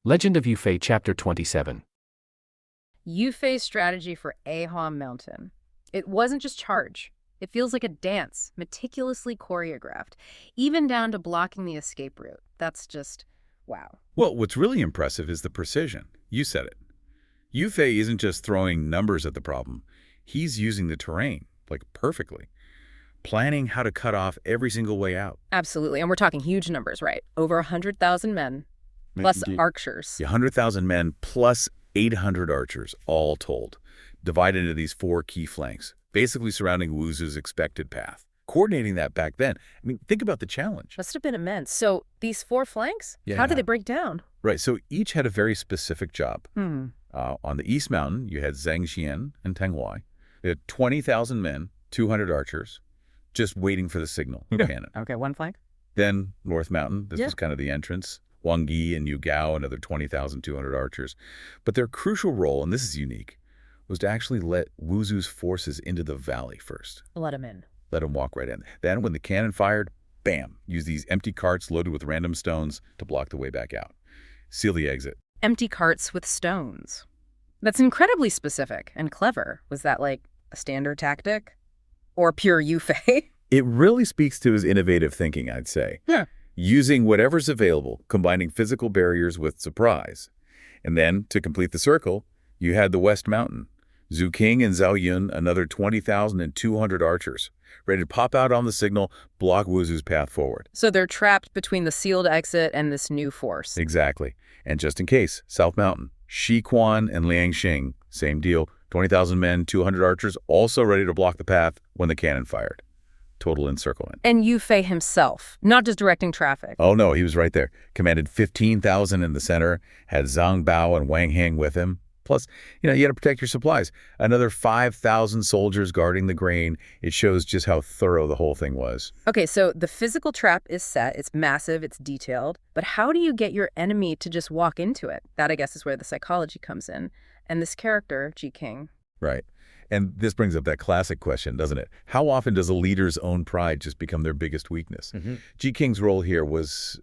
Legend of Yufei, Chapter 27. Yufei's strategy for Ahua Mountain. It wasn't just charge. It feels like a dance, meticulously choreographed, even down to blocking the escape route. That's just, wow. Well, what's really impressive is the precision. You said it. Yufei isn't just throwing numbers at the problem. He's using the terrain, perfectly. Planning how to cut off every single way out. Absolutely. And we're talking huge numbers, right? Over 100,000 men, plus archers. 100,000 men plus 800 archers, all told, divided into these 4 key flanks, basically surrounding Wuzhu's expected path. Coordinating that back then, think about the challenge. Must have been immense. So these 4 flanks, how did they break down? Right, so each had a very specific job. Hmm. On the East Mountain, you had Zhang Xian and Teng Huai. They had 20,000 men, 200 archers, just waiting for the signal. Cannon. Okay, one flank. Then North Mountain, this was kind of the entrance. Wang Yi and Yu Gao, another 20,200 archers. But their crucial role, and this is unique, was to actually let Wuzhu's forces into the valley first. Let him in. Let him walk right in. Then when the cannon fired, bam, use these empty carts loaded with random stones to block the way back out. Seal the exit. Empty carts with stones. That's incredibly specific and clever. Was that like a standard tactic? Or pure Yufei? It really speaks to his innovative thinking, I'd say. Yeah. Using whatever's available, combining physical barriers with surprise. And then, to complete the circle, you had the West Mountain. Zhu King and Zhao Yun, another 20,200 archers, ready to pop out on the signal, block Wuzhu's path forward. So they're trapped between the sealed exit and this new force. Exactly. And just in case, South Mountain, Shi Quan and Liang Xing, same deal, 20,000 men, 200 archers, also ready to block the path when the cannon fired. Total encirclement. And Yufei himself, not just directing traffic. Oh, no, he was right there. Commanded 15,000 in the center, had Zhang Bao and Wang Heng with him. Plus, you got to protect your supplies. Another 5,000 soldiers guarding the grain. It shows just how thorough the whole thing was. Okay, so the physical trap is set. It's massive. It's detailed. But how do you get your enemy to just walk into it? That, I guess, is where the psychology comes in. And this character, Ji King. Right. And this brings up that classic question, doesn't it? How often does a leader's own pride just become their biggest weakness? Ji King's role here was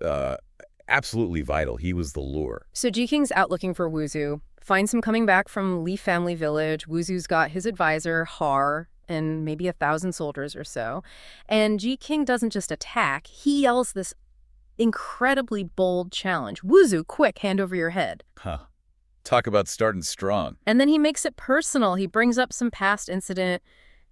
absolutely vital. He was the lure. So Ji King's out looking for Wuzhu, finds him coming back from Li family village. Wuzhu's got his advisor, Har, and maybe 1,000 soldiers or so. And Ji King doesn't just attack. He yells this incredibly bold challenge. Wuzhu, quick, hand over your head. Huh. Talk about starting strong. And then he makes it personal. He brings up some past incident,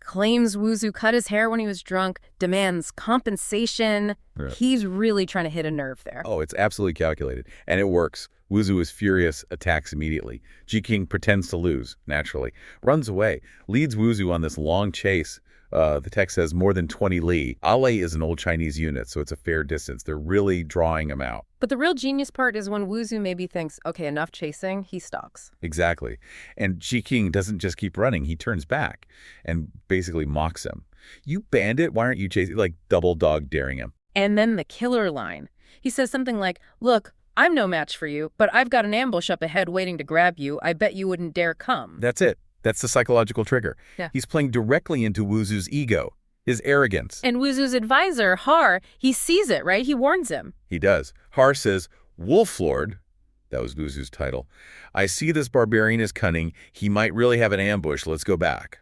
claims Wuzhu cut his hair when he was drunk, demands compensation. Right. He's really trying to hit a nerve there. Oh, it's absolutely calculated. And it works. Wuzhu is furious, attacks immediately. Ji King pretends to lose, naturally. Runs away, leads Wuzhu on this long chase. The text says more than 20 li. Ali is an old Chinese unit, so it's a fair distance. They're really drawing him out. But the real genius part is when Wuzhu maybe thinks, okay, enough chasing, he stalks. Exactly. And Ji King doesn't just keep running. He turns back and basically mocks him. You bandit, why aren't you chasing? Like double dog daring him. And then the killer line. He says something like, look, I'm no match for you, but I've got an ambush up ahead waiting to grab you. I bet you wouldn't dare come. That's it. That's the psychological trigger. Yeah. He's playing directly into Wuzhu's ego, his arrogance. And Wuzhu's advisor, Har, he sees it, right? He warns him. He does. Har says, Wolf Lord, that was Wuzhu's title, I see this barbarian is cunning. He might really have an ambush. Let's go back.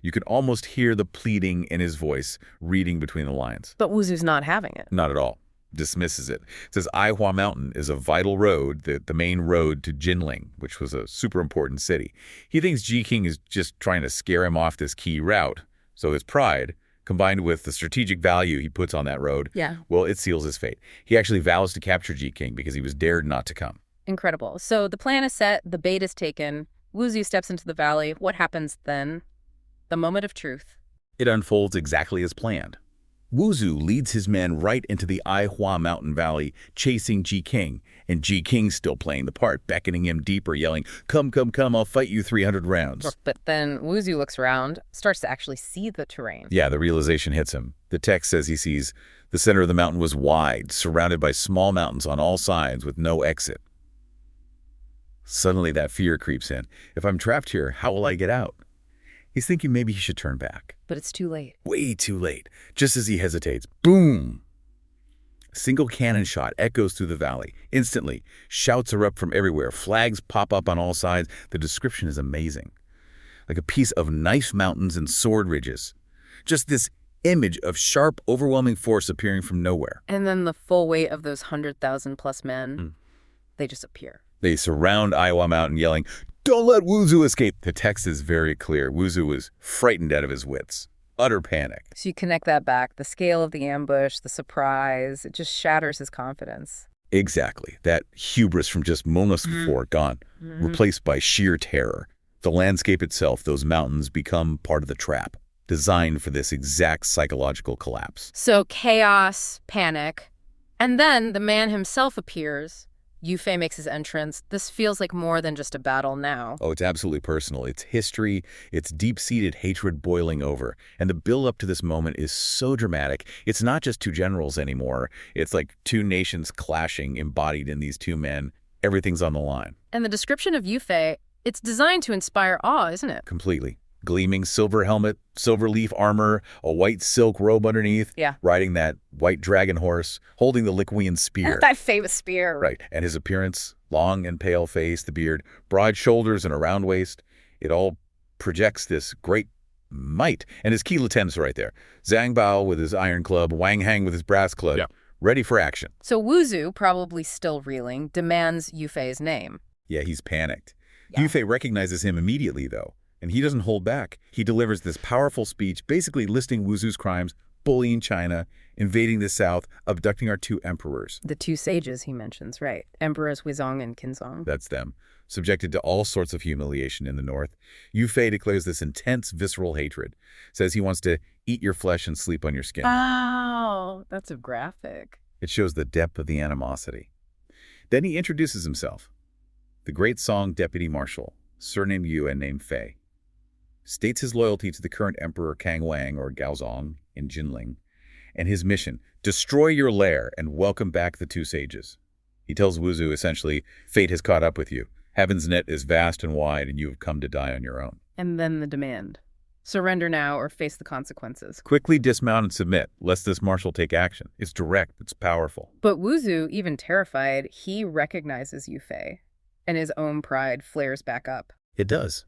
You can almost hear the pleading in his voice, reading between the lines. But Wuzhu's not having it. Not at all. Dismisses it. Says Ahua Mountain is a vital road, the main road to Jinling, which was a super important city. He thinks Ji King is just trying to scare him off this key route. So his pride, combined with the strategic value he puts on that road, well, it seals his fate. He actually vows to capture Ji King because he was dared not to come. Incredible. So the plan is set, the bait is taken, Wuzhu steps into the valley. What happens then? The moment of truth. It unfolds exactly as planned. Wuzhu leads his men right into the Ahua Mountain Valley, chasing Ji King, and Ji King's still playing the part, beckoning him deeper, yelling, come, come, come, I'll fight you 300 rounds. But then Wuzhu looks around, starts to actually see the terrain. Yeah, the realization hits him. The text says he sees the center of the mountain was wide, surrounded by small mountains on all sides with no exit. Suddenly that fear creeps in. If I'm trapped here, how will I get out? He's thinking maybe he should turn back. But it's too late. Way too late. Just as he hesitates, boom! Single cannon shot echoes through the valley. Instantly, shouts erupt from everywhere. Flags pop up on all sides. The description is amazing. Like a piece of knife mountains and sword ridges. Just this image of sharp, overwhelming force appearing from nowhere. And then the full weight of those 100,000 plus men, they just appear. They surround Iowa Mountain yelling, "Don't let Wuzhu escape!" The text is very clear. Wuzhu was frightened out of his wits. Utter panic. So you connect that back, the scale of the ambush, the surprise, it just shatters his confidence. Exactly. That hubris from just moments before, gone, replaced by sheer terror. The landscape itself, those mountains, become part of the trap, designed for this exact psychological collapse. So chaos, panic, and then the man himself appears. Yu Fei makes his entrance. This feels like more than just a battle now. Oh, it's absolutely personal. It's history. It's deep-seated hatred boiling over. And the build-up to this moment is so dramatic. It's not just two generals anymore. It's like two nations clashing, embodied in these two men. Everything's on the line. And the description of Yu Fei, it's designed to inspire awe, isn't it? Completely. Gleaming silver helmet, silver leaf armor, a white silk robe underneath, riding that white dragon horse, holding the Liquian spear. That famous spear. Right. And his appearance, long and pale face, the beard, broad shoulders and a round waist, it all projects this great might. And his key lieutenants are right there. Zhang Bao with his iron club, Wang Hang with his brass club, ready for action. So Wuzhu, probably still reeling, demands Yu Fei's name. Yeah, he's panicked. Yu Fei recognizes him immediately, though. And he doesn't hold back. He delivers this powerful speech basically listing Wuzhu's crimes, bullying China, invading the south, abducting our two emperors. The two sages he mentions, right. Emperors Huizong and Qinzong. That's them. Subjected to all sorts of humiliation in the north. Yu Fei declares this intense, visceral hatred. Says he wants to eat your flesh and sleep on your skin. Oh, that's a graphic. It shows the depth of the animosity. Then he introduces himself. The great Song Deputy Marshal, surnamed Yu and named Fei. States his loyalty to the current Emperor Kang Wang, or Gaozong, in Jinling, and his mission, destroy your lair and welcome back the two sages. He tells Wuzhu, essentially, fate has caught up with you. Heaven's net is vast and wide, and you have come to die on your own. And then the demand. Surrender now or face the consequences. Quickly dismount and submit, lest this marshal take action. It's direct, it's powerful. But Wuzhu, even terrified, he recognizes Yu Fei, and his own pride flares back up. It does.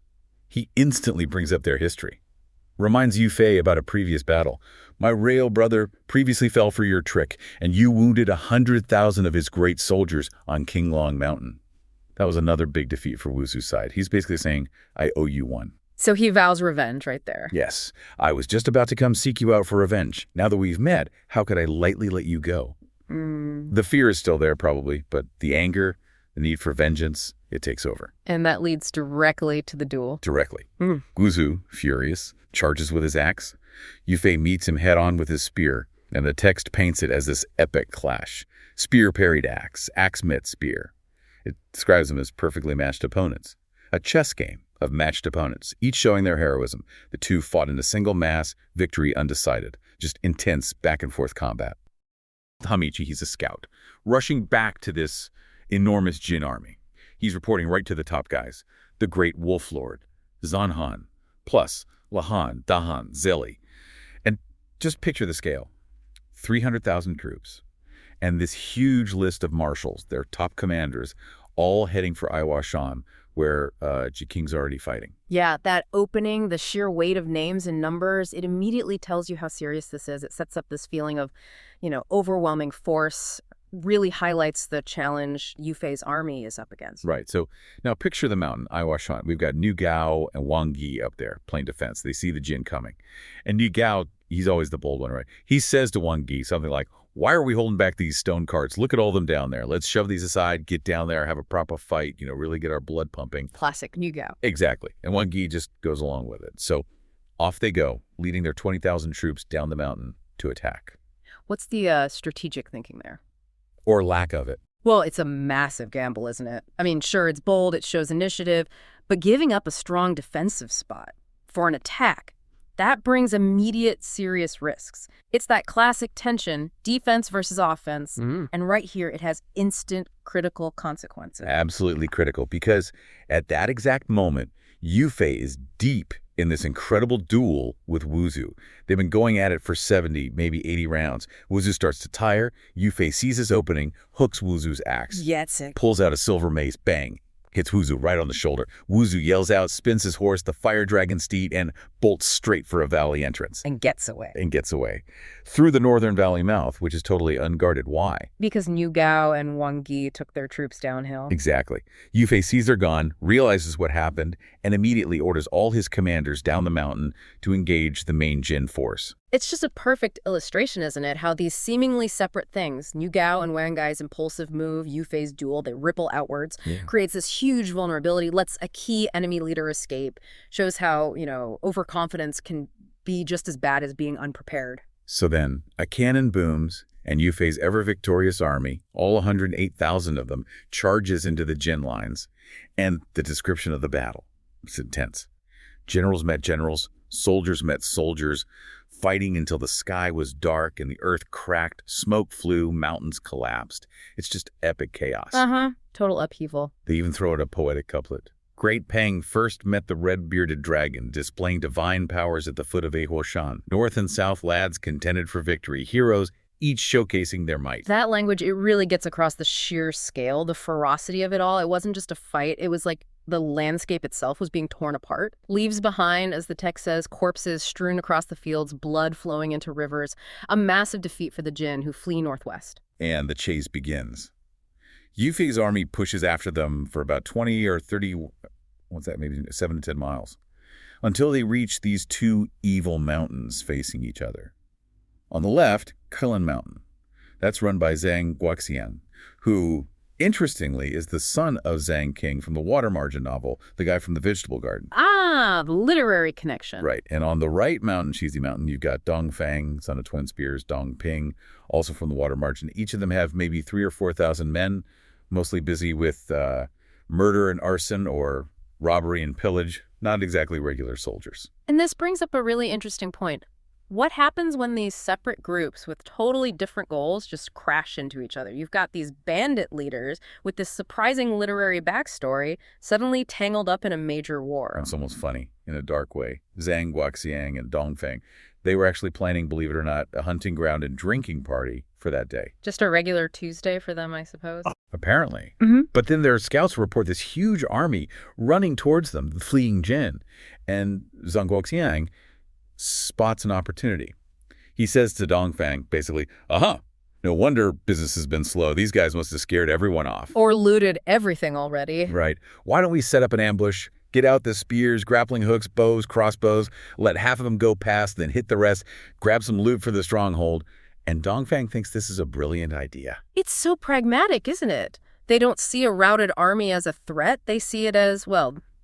He instantly brings up their history. Reminds Yu Fei about a previous battle. My rail brother previously fell for your trick, and you wounded 100,000 of his great soldiers on Qinglong Mountain. That was another big defeat for Wuzhu's side. He's basically saying, I owe you one. So he vows revenge right there. Yes. I was just about to come seek you out for revenge. Now that we've met, how could I lightly let you go? The fear is still there, probably, but the anger, the need for vengeance, it takes over. And that leads directly to the duel. Directly. Wuzhu, furious, charges with his axe. Yu Fei meets him head-on with his spear, and the text paints it as this epic clash. Spear parried axe, axe met spear. It describes them as perfectly matched opponents. A chess game of matched opponents, each showing their heroism. The two fought in a single mass, victory undecided. Just intense back-and-forth combat. Hamichi, he's a scout, rushing back to this enormous Jin army. He's reporting right to the top guys. The great Wolf Lord, Zanhan, plus Lahan, Dahan, Zeli. And just picture the scale. 300,000 troops. And this huge list of marshals, their top commanders, all heading for Aiwashan, where Jiking's already fighting. Yeah, that opening, the sheer weight of names and numbers, it immediately tells you how serious this is. It sets up this feeling of, overwhelming force, really highlights the challenge Yu Fei's army is up against. Right. So now picture the mountain, Aiwashan. We've got Nu Gao and Wang Yi up there playing defense. They see the Jin coming. And Nu Gao, he's always the bold one, right? He says to Wang Yi something like, why are we holding back these stone carts? Look at all them down there. Let's shove these aside, get down there, have a proper fight, really get our blood pumping. Classic Nu Gao. Exactly. And Wang Yi just goes along with it. So off they go, leading their 20,000 troops down the mountain to attack. What's the strategic thinking there? Or lack of it. Well, it's a massive gamble, isn't it? I mean, sure, it's bold, it shows initiative, but giving up a strong defensive spot for an attack, that brings immediate serious risks. It's that classic tension, defense versus offense, and right here it has instant critical consequences. Absolutely critical, because at that exact moment, Yu Fei is deep in this incredible duel with Wuzhu. They've been going at it for 70, maybe 80 rounds. Wuzhu starts to tire. Yufei sees his opening, hooks Wuzu's axe, Yetzik. pulls out a silver mace, bang, hits Wuzhu right on the shoulder. Wuzhu yells out, spins his horse, the fire dragon steed, and bolts straight for a valley entrance. And gets away. Through the northern valley mouth, which is totally unguarded. Why? Because Niu Gao and Wang Yi took their troops downhill. Exactly. Yufei sees they're gone, realizes what happened, and immediately orders all his commanders down the mountain to engage the main Jin force. It's just a perfect illustration, isn't it? How these seemingly separate things, Niu Gao and Wang Gai's impulsive move, Yufei's duel, they ripple outwards, creates this huge vulnerability, lets a key enemy leader escape, shows how, overconfidence can be just as bad as being unprepared. So then, a cannon booms, and Yufei's ever-victorious army, all 108,000 of them, charges into the Jin lines. And the description of the battle, it's intense. Generals met generals, soldiers met soldiers, fighting until the sky was dark and the earth cracked, smoke flew, mountains collapsed. It's just epic chaos. Total upheaval. They even throw out a poetic couplet. Great Pang first met the red-bearded dragon, displaying divine powers at the foot of Shan. North and South lads contended for victory, heroes each showcasing their might. That language, it really gets across the sheer scale, the ferocity of it all. It wasn't just a fight. It was like the landscape itself was being torn apart. Leaves behind, as the text says, corpses strewn across the fields, blood flowing into rivers. A massive defeat for the Jin, who flee northwest. And the chase begins. Yufei's army pushes after them for about 20 or 30, maybe 7 to 10 miles, until they reach these two evil mountains facing each other. On the left, Kulin Mountain. That's run by Zhang Guoxiang, who, interestingly, is the son of Zhang King from the Water Margin novel, the guy from the Vegetable Garden. Ah, the literary connection. Right. And on the right mountain, Cheesy Mountain, you've got Dong Fang, son of Twin Spears, Dong Ping, also from the Water Margin. Each of them have maybe 3,000 or 4,000 men, mostly busy with murder and arson or robbery and pillage, not exactly regular soldiers. And this brings up a really interesting point. What happens when these separate groups with totally different goals just crash into each other? You've got these bandit leaders with this surprising literary backstory suddenly tangled up in a major war. It's almost funny, in a dark way. Zhang Guoxiang and Dongfeng, they were actually planning, believe it or not, a hunting ground and drinking party for that day. Just a regular Tuesday for them, I suppose? Apparently. But then their scouts report this huge army running towards them, the fleeing Jin. And Zhang Guoxiang spots an opportunity. He says to Dongfang, basically, no wonder business has been slow. These guys must have scared everyone off. Or looted everything already. Right. Why don't we set up an ambush, get out the spears, grappling hooks, bows, crossbows, let half of them go past, then hit the rest, grab some loot for the stronghold. And Dongfang thinks this is a brilliant idea. It's so pragmatic, isn't it? They don't see a routed army as a threat. They see it as,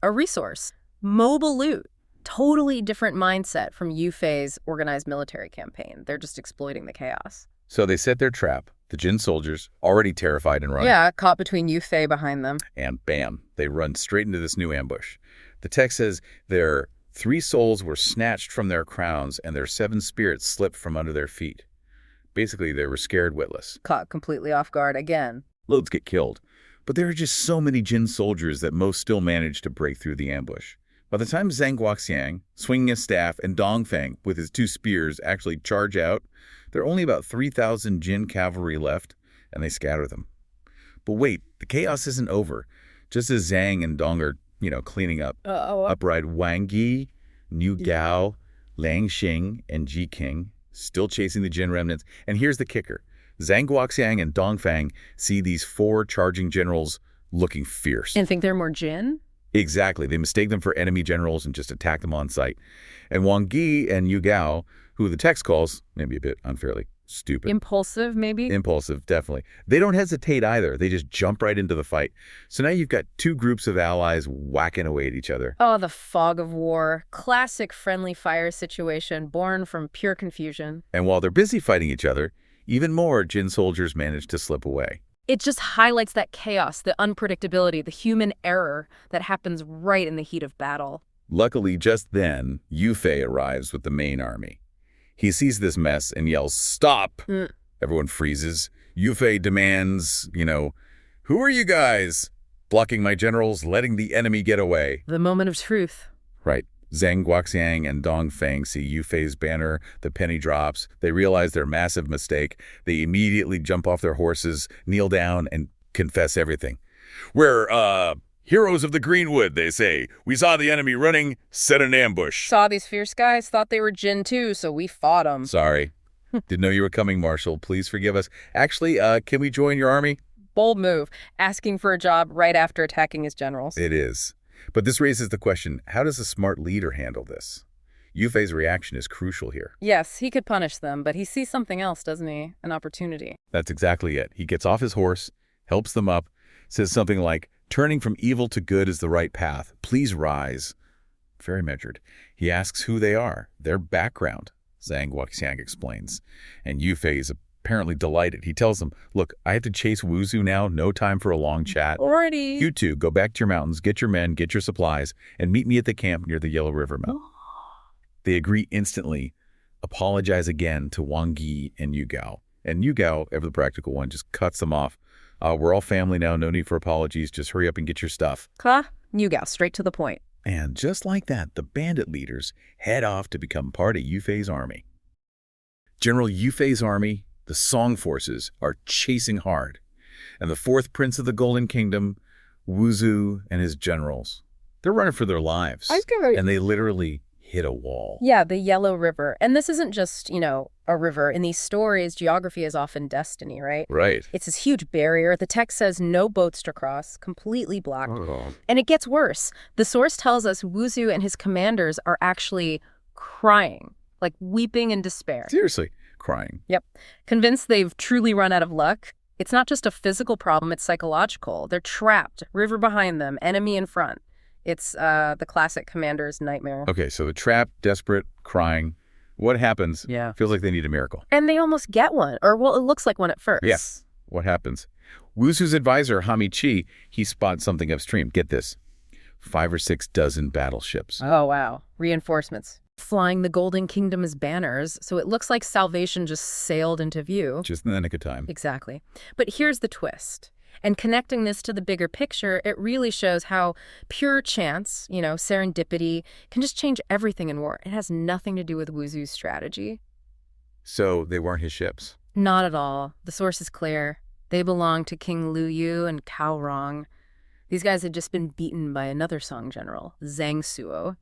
a resource. Mobile loot. Totally different mindset from Yufei's organized military campaign. They're just exploiting the chaos. So they set their trap. The Jin soldiers, already terrified and running. Yeah, caught between Yufei behind them. And bam, they run straight into this new ambush. The text says their 3 souls were snatched from their crowns and their 7 spirits slipped from under their feet. Basically, they were scared witless. Caught completely off guard again. Loads get killed. But there are just so many Jin soldiers that most still manage to break through the ambush. By the time Zhang Guoxiang, swinging his staff, and Dongfang, with his 2 spears, actually charge out, there are only about 3,000 Jin cavalry left, and they scatter them. But wait, the chaos isn't over. Just as Zhang and Dong are, cleaning up, up ride Wang Yi, Niu Gao, Lang Xing, and Ji King, still chasing the Jin remnants. And here's the kicker. Zhang Guoxiang and Dongfang see these 4 charging generals looking fierce. And think they're more Jin? Exactly. They mistake them for enemy generals and just attack them on sight. And Wang Yi and Yu Gao, who the text calls, maybe a bit unfairly, stupid. Impulsive, maybe? Impulsive, definitely. They don't hesitate either. They just jump right into the fight. So now you've got 2 groups of allies whacking away at each other. Oh, the fog of war. Classic friendly fire situation born from pure confusion. And while they're busy fighting each other, even more Jin soldiers manage to slip away. It just highlights that chaos, the unpredictability, the human error that happens right in the heat of battle. Luckily, just then, Yufei arrives with the main army. He sees this mess and yells, "Stop!" Everyone freezes. Yufei demands, "Who are you guys? Blocking my generals, letting the enemy get away." The moment of truth. Right. Zhang Guoxiang and Dong Feng see Yu Fei's banner, the penny drops. They realize their massive mistake. They immediately jump off their horses, kneel down, and confess everything. We're, heroes of the Greenwood, they say. We saw the enemy running, set an ambush. Saw these fierce guys, thought they were Jin too, so we fought them. Sorry. Didn't know you were coming, Marshal. Please forgive us. Actually, can we join your army? Bold move, asking for a job right after attacking his generals. It is. But this raises the question, how does a smart leader handle this? Yu Fei's reaction is crucial here. Yes, he could punish them, but he sees something else, doesn't he? An opportunity. That's exactly it. He gets off his horse, helps them up, says something like, turning from evil to good is the right path. Please rise. Very measured. He asks who they are, their background, Zhang Guoxiang explains. And Yu Fei is apparently delighted. He tells them, look, I have to chase Wuzhu now, no time for a long chat. Already. You two, go back to your mountains, get your men, get your supplies, and meet me at the camp near the Yellow River mouth. They agree instantly, apologize again to Wang Yi and Yu Gao. And Yu Gao, ever the practical one, just cuts them off. We're all family now, no need for apologies, just hurry up and get your stuff. Kla, Yu Gao, straight to the point. And just like that, the bandit leaders head off to become part of Yu Fei's army. General Yu Fei's army, the Song forces, are chasing hard. And the fourth prince of the Golden Kingdom, Wuzhu, and his generals, they're running for their lives. And they literally hit a wall. Yeah, the Yellow River. And this isn't just, a river. In these stories, geography is often destiny, right? Right. It's this huge barrier. The text says no boats to cross, completely blocked. Oh. And it gets worse. The source tells us Wuzhu and his commanders are actually crying, like weeping in despair. Seriously, crying. Yep. Convinced they've truly run out of luck. It's not just a physical problem, it's psychological. They're trapped, river behind them, enemy in front. It's the classic commander's nightmare. Okay, so the trapped, desperate, crying. What happens? Yeah. Feels like they need a miracle. And they almost get one, or well, it looks like one at first. Yes. What happens? Wuzu's advisor, Hami Chi, he spots something upstream. Get this. 5 or 6 dozen battleships. Oh, wow. Reinforcements. Flying the Golden Kingdom as banners, so it looks like salvation just sailed into view. Just in the nick of time. Exactly. But here's the twist. And connecting this to the bigger picture, it really shows how pure chance, serendipity, can just change everything in war. It has nothing to do with Wuzu's strategy. So they weren't his ships? Not at all. The source is clear. They belong to King Lu Yu and Cao Rong. These guys had just been beaten by another Song general, Zhang Suo,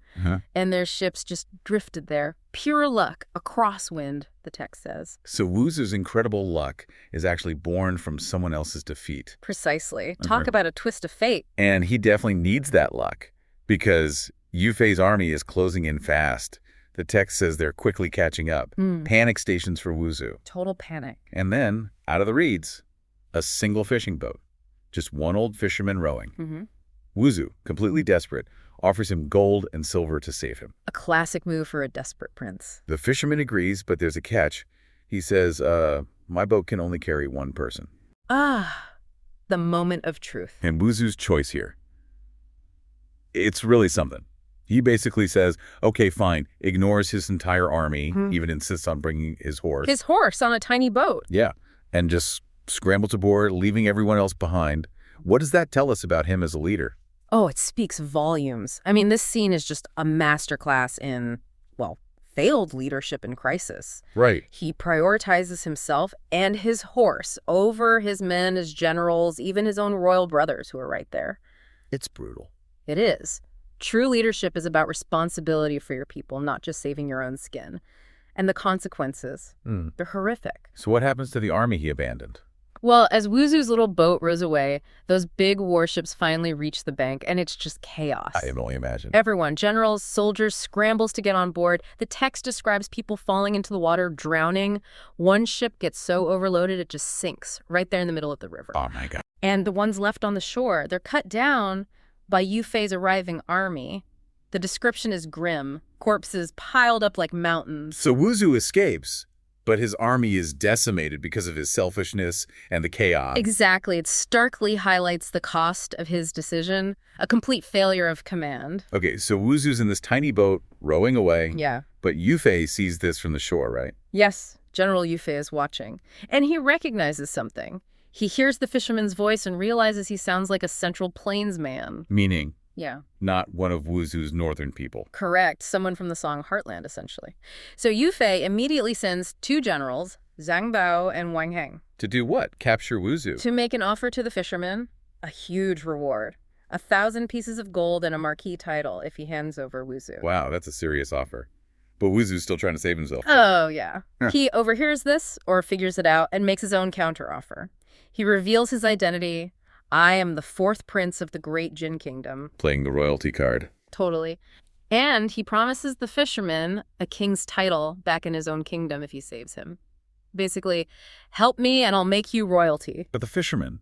and their ships just drifted there. Pure luck, a crosswind, the text says. So Wuzu's incredible luck is actually born from someone else's defeat. Precisely. Talk about a twist of fate. And he definitely needs that luck because Yu Fei's army is closing in fast. The text says they're quickly catching up. Panic stations for Wuzhu. Total panic. And then, out of the reeds, a single fishing boat. Just one old fisherman rowing. Wuzhu, completely desperate, offers him gold and silver to save him. A classic move for a desperate prince. The fisherman agrees, but there's a catch. He says, my boat can only carry one person. Ah, the moment of truth. And Wuzu's choice here. It's really something. He basically says, okay, fine, ignores his entire army, even insists on bringing his horse. His horse on a tiny boat. Yeah, and just scrambles aboard, leaving everyone else behind. What does that tell us about him as a leader? Oh, it speaks volumes. I mean, this scene is just a masterclass in, failed leadership in crisis. Right. He prioritizes himself and his horse over his men, his generals, even his own royal brothers who are right there. It's brutal. It is. True leadership is about responsibility for your people, not just saving your own skin. And the consequences, they're horrific. So what happens to the army he abandoned? Well, as Wuzu's little boat rows away, those big warships finally reach the bank, and it's just chaos. I can only imagine. Everyone, generals, soldiers, scrambles to get on board. The text describes people falling into the water, drowning. One ship gets so overloaded it just sinks right there in the middle of the river. Oh, my God. And the ones left on the shore, they're cut down by Yu Fei's arriving army. The description is grim. Corpses piled up like mountains. So Wuzhu escapes, but his army is decimated because of his selfishness and the chaos. Exactly. It starkly highlights the cost of his decision, a complete failure of command. Okay, so Wuzu's in this tiny boat rowing away. Yeah. But Yu Fei sees this from the shore, right? Yes, General Yu Fei is watching. And he recognizes something. He hears the fisherman's voice and realizes he sounds like a Central Plains man. Meaning? Yeah. not one of Wuzhu's northern people. Correct. Someone from the song Heartland, essentially. So Yu Fei immediately sends 2 generals, Zhang Bao and Wang Heng, To do what? Capture Wuzhu? to make an offer to the fisherman, a huge reward, 1,000 pieces of gold and a marquis title if he hands over Wuzhu. Wow, that's a serious offer. But Wuzhu's still trying to save himself. Oh, yeah. Huh. He overhears this or figures it out and makes his own counteroffer. He reveals his identity. I am the 4th prince of the great Jin kingdom. Playing the royalty card. Totally. And he promises the fisherman a king's title back in his own kingdom if he saves him. Basically, help me and I'll make you royalty. But the fisherman,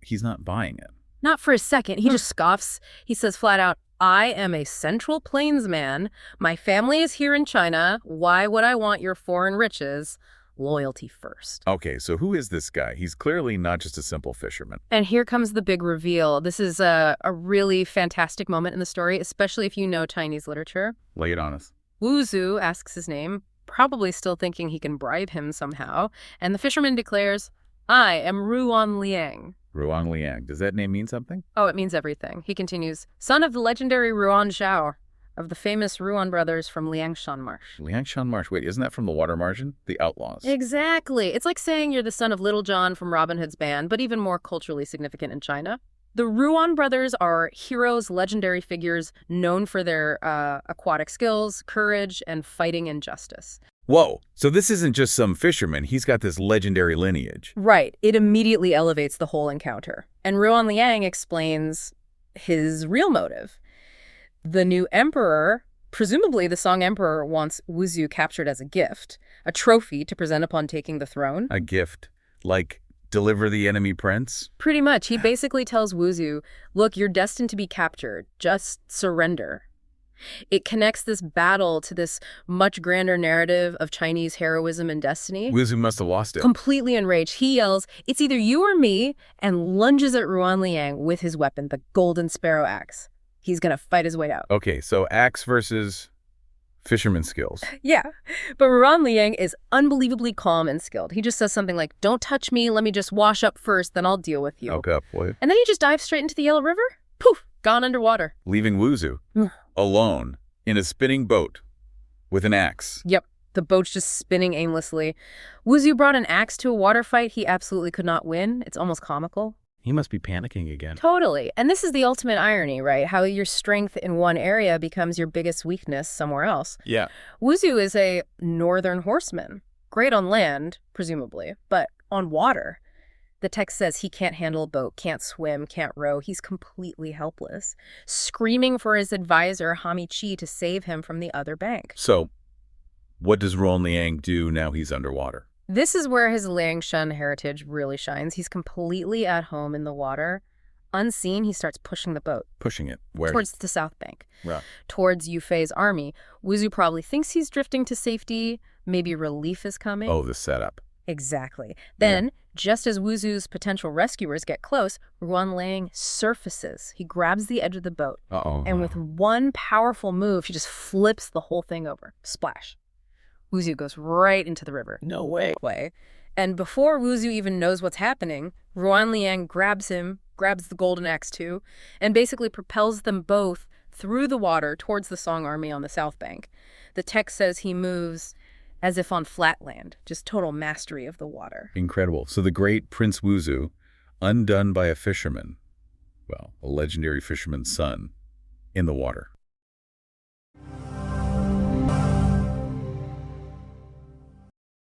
he's not buying it. Not for a second. He just scoffs. He says flat out, I am a Central Plains man. My family is here in China. Why would I want your foreign riches? Loyalty first. Okay, so who is this guy? He's clearly not just a simple fisherman. And here comes the big reveal. This is a really fantastic moment in the story, especially if you know Chinese literature. Lay it on us. Wuzhu asks his name, probably still thinking he can bribe him somehow, and the fisherman declares, I am Ruan Liang. Ruan Liang. Does that name mean something? Oh, it means everything. He continues, son of the legendary Ruan Zhao, of the famous Ruan brothers from Liangshan Marsh. Liangshan Marsh. Wait, isn't that from the Water Margin? The Outlaws. Exactly. It's like saying you're the son of Little John from Robin Hood's band, but even more culturally significant in China. The Ruan brothers are heroes, legendary figures known for their aquatic skills, courage, and fighting injustice. Whoa. So this isn't just some fisherman. He's got this legendary lineage. Right. It immediately elevates the whole encounter. And Ruan Liang explains his real motive. The new emperor, presumably the Song emperor, wants Wuzhu captured as a gift, a trophy to present upon taking the throne. A gift. Like, deliver the enemy prince? Pretty much. He basically tells Wuzhu, look, you're destined to be captured. Just surrender. It connects this battle to this much grander narrative of Chinese heroism and destiny. Wuzhu must have lost it. Completely enraged, he yells, it's either you or me, and lunges at Ruan Liang with his weapon, the golden sparrow axe. He's going to fight his way out. Okay, so axe versus fisherman skills. Yeah, but Ruan Liang is unbelievably calm and skilled. He just says something like, don't touch me, let me just wash up first, then I'll deal with you. Okay, boy. And then he just dives straight into the Yellow River. Poof, gone underwater. Leaving Wuzhu alone in a spinning boat with an axe. Yep, the boat's just spinning aimlessly. Wuzhu brought an axe to a water fight he absolutely could not win. It's almost comical. He must be panicking again. Totally. And this is the ultimate irony, right? How your strength in one area becomes your biggest weakness somewhere else. Yeah. Wuzhu is a northern horseman. Great on land, presumably, but on water. The text says he can't handle a boat, can't swim, can't row. He's completely helpless, screaming for his advisor, Hami Chi, to save him from the other bank. So, what does Ruan Liang do now he's underwater? This is where his Liangshan heritage really shines. He's completely at home in the water. Unseen, he starts pushing the boat. Pushing it. Where? Towards the south bank. Right. Towards Yu Fei's army. Wuzhu probably thinks he's drifting to safety. Maybe relief is coming. Oh, the setup. Exactly. Then, just as Wuzhu's potential rescuers get close, Ruan Liang surfaces. He grabs the edge of the boat. Uh-oh. And with one powerful move, he just flips the whole thing over. Splash. Wuzhu goes right into the river. No way. And before Wuzhu even knows what's happening, Ruan Liang grabs him, grabs the golden axe too, and basically propels them both through the water towards the Song army on the south bank. The text says he moves as if on flat land, just total mastery of the water. Incredible. So the great Prince Wuzhu, undone by a fisherman, well, a legendary fisherman's son, in the water.